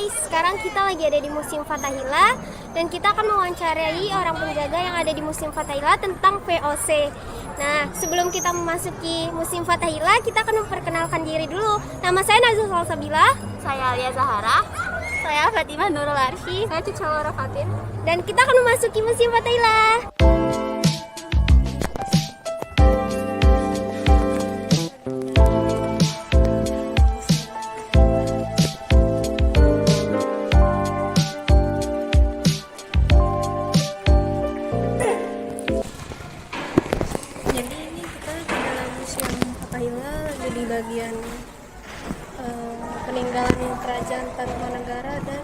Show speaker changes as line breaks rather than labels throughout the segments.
guys, sekarang kita lagi ada di Museum Fathahillah dan kita akan mewawancarai orang penjaga yang ada di Museum Fathahillah tentang VOC. Nah, sebelum kita memasuki Museum Fathahillah, kita akan memperkenalkan diri dulu. Nama saya Nazul Salsabila.
Saya Alia Zahara.
Saya Fatimah Nurul Arsy.
Saya Cuca Laura Fatin.
Dan kita akan memasuki Museum Fathahillah. Jadi ini kita di dalam Museum Fathahillah, lagi di bagian peninggalan kerajaan Tarumanegara dan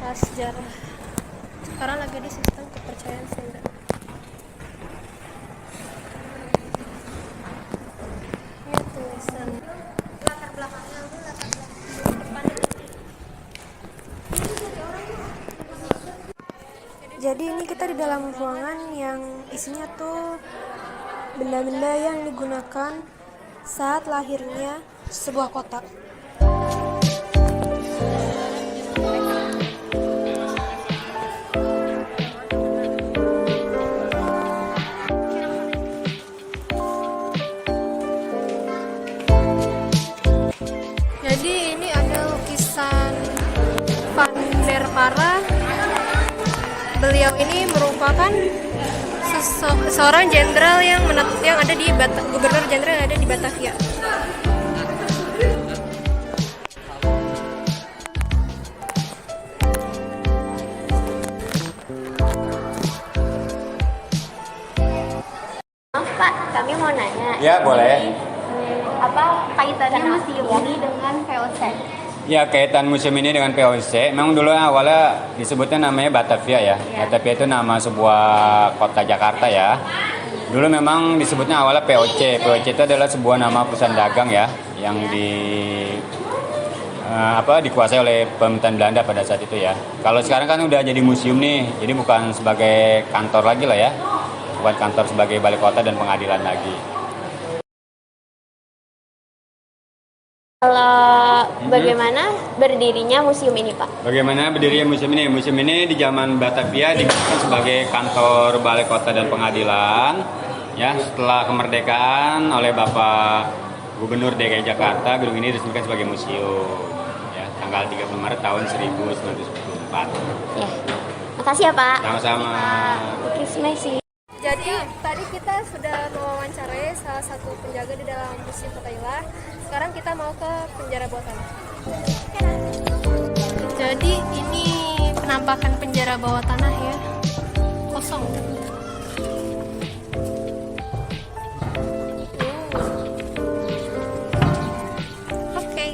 prasejarah. Sekarang lagi di sistem kepercayaan Sunda. Ini tulisan latar belakangnya, Jadi ini kita di dalam ruangan yang isinya tuh benda-benda yang digunakan saat lahirnya sebuah kota. Jadi ini ada lukisan Van der Para. Beliau ini merupakan seorang jenderal yang ada di gubernur jenderal yang ada di Batavia.
Maaf Pak, kami mau nanya.
Ya, boleh.
Apa kaitannya museum ini dengan VOC?
Ya, kaitan museum ini dengan VOC, memang dulu awalnya disebutnya namanya Batavia ya. Batavia itu nama sebuah kota Jakarta ya. Dulu memang disebutnya awalnya VOC. VOC itu adalah sebuah nama perusahaan dagang ya, yang dikuasai oleh pemerintahan Belanda pada saat itu ya. Kalau sekarang kan udah jadi museum nih, jadi bukan sebagai kantor lagi lah ya. Bukan kantor sebagai balai kota dan pengadilan lagi.
Kalau bagaimana berdirinya museum ini Pak?
Bagaimana berdirinya museum ini? Museum ini di zaman Batavia digunakan sebagai kantor balai kota dan pengadilan. Ya, setelah kemerdekaan oleh Bapak Gubernur DKI Jakarta, gedung ini diresmikan sebagai museum. Ya, tanggal 30 Maret tahun 1944.
Ya, makasih ya Pak.
Sama-sama.
Oke, Messi.
Jadi tadi kita sudah mewawancarai salah satu penjaga di dalam Museum Fathahillah. Sekarang kita mau ke penjara bawah tanah. Jadi ini penampakan penjara bawah tanah ya, kosong. Oke.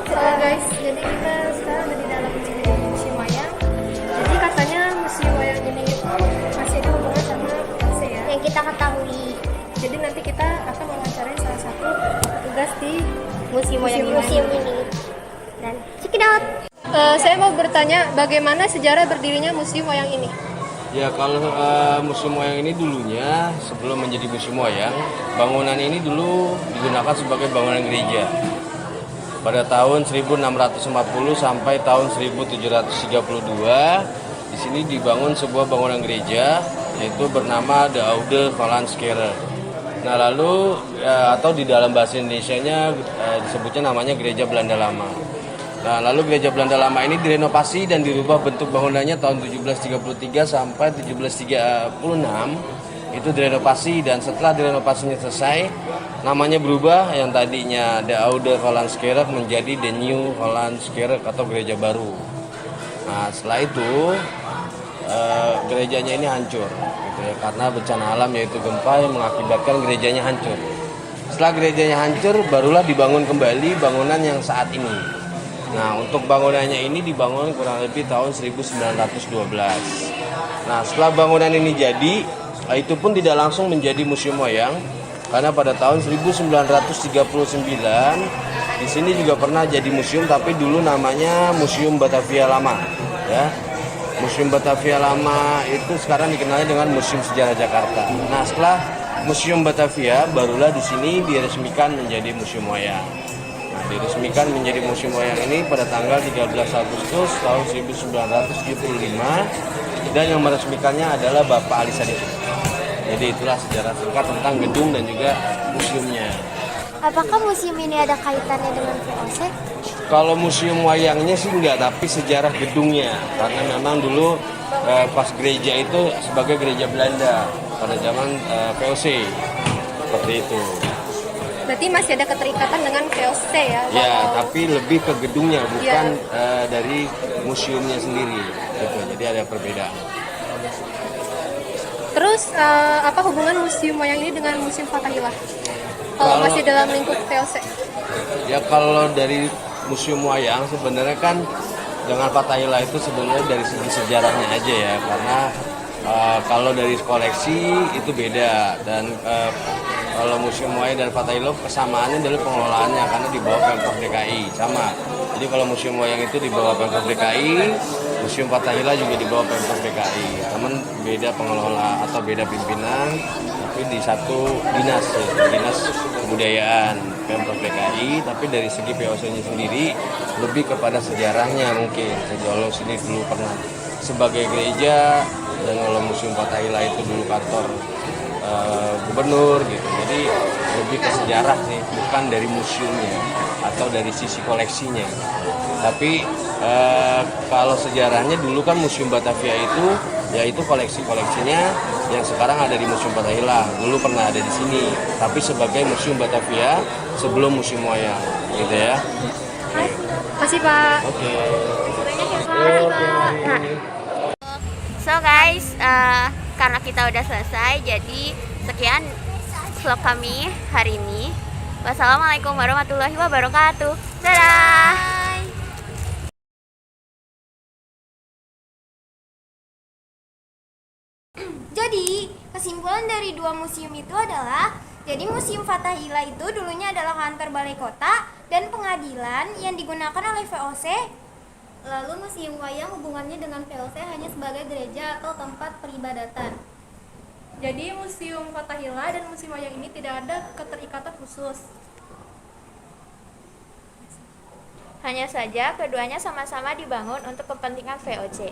Guys, jadi kita sekarang ada di dalam museum wayang. Jadi katanya museum wayang ini masih ada hubungan sama VOC ya.
Yang kita ketahui.
Jadi nanti kita akan mewawancarai salah satu petugas di
Museum ini. Dan check it out.
Saya mau bertanya bagaimana sejarah berdirinya museum wayang ini?
Ya, kalau museum wayang ini dulunya sebelum menjadi museum wayang, bangunan ini dulu digunakan sebagai bangunan gereja. Pada tahun 1640 sampai tahun 1732, di sini dibangun sebuah bangunan gereja yaitu bernama De Oude Hollandskerk. Nah, lalu atau di dalam bahasa Indonesianya disebutnya namanya Gereja Belanda Lama. Nah, lalu Gereja Belanda Lama ini direnovasi dan dirubah bentuk bangunannya tahun 1733 sampai 1736. Itu direnovasi, dan setelah direnovasinya selesai, namanya berubah, yang tadinya De Oude Hollandskerk menjadi The New Hollandskerk atau Gereja Baru. Nah, setelah itu gerejanya ini hancur gitu ya, karena bencana alam yaitu gempa yang mengakibatkan gerejanya hancur. Setelah gerejanya hancur, barulah dibangun kembali bangunan yang saat ini. Nah, untuk bangunannya ini dibangun kurang lebih tahun 1912. Nah, setelah bangunan ini jadi, itu pun tidak langsung menjadi museum wayang, karena pada tahun 1939 di sini juga pernah jadi museum, tapi dulu namanya Museum Batavia Lama ya. Museum Batavia Lama itu sekarang dikenalnya dengan Museum Sejarah Jakarta. Nah, setelah Museum Batavia, barulah di sini diresmikan menjadi museum wayang. Nah, Diresmikan menjadi Museum Wayang ini pada tanggal 13 Agustus tahun 1975 dan yang meresmikannya adalah Bapak Ali Sadikin. Jadi itulah sejarah singkat tentang gedung dan juga museumnya.
Apakah museum ini ada kaitannya dengan VOC?
Kalau museum wayangnya sih enggak, tapi sejarah gedungnya. Karena memang dulu pas gereja itu sebagai gereja Belanda pada zaman VOC. Seperti itu.
Berarti masih ada keterikatan dengan VOC ya?
Ya, tapi lebih ke gedungnya, bukan dari museumnya sendiri. Gitu. Jadi ada perbedaan.
Terus apa hubungan museum wayang ini dengan Museum Fathahillah? Kalau masih dalam lingkup VOC?
Ya kalau dari museum wayang sebenarnya kan dengan Fathahillah itu sebenarnya dari segi sejarahnya aja ya, karena kalau dari koleksi itu beda dan kalau museum wayang dan Fathahillah kesamaannya dari pengelolaannya karena di bawah Pemprov DKI sama. Jadi kalau museum wayang itu di bawah Pemprov DKI, museum Fathahillah juga di bawah Pemprov DKI. Namun beda pengelola atau beda pimpinan, tapi di satu dinas, dinas kebudayaan Pemprov DKI. Tapi dari segi VOC-nya sendiri lebih kepada sejarahnya mungkin. Kalau sini dulu pernah sebagai gereja dan kalau museum Fathahillah itu dulu kantor gubernur gitu. Jadi lebih ke sejarah sih, bukan dari museumnya atau dari sisi koleksinya. Tapi kalau sejarahnya dulu kan Museum Batavia itu yaitu koleksinya yang sekarang ada di Museum Fathahillah. Dulu pernah ada di sini, tapi sebagai Museum Batavia sebelum Museum Wayang, gitu ya.
Masih Pak.
Oke.
So guys, karena kita udah selesai, jadi sekian vlog kami hari ini. Wassalamualaikum warahmatullahi wabarakatuh. Dadah.
Jadi, kesimpulan dari dua museum itu adalah, jadi Museum Fathahillah itu dulunya adalah kantor balai kota dan pengadilan yang digunakan oleh VOC. Lalu Museum Wayang hubungannya dengan VOC hanya sebagai gereja atau tempat peribadatan.
Jadi Museum Fathahillah dan Museum Wayang ini tidak ada keterikatan khusus.
Hanya saja keduanya sama-sama dibangun untuk kepentingan VOC.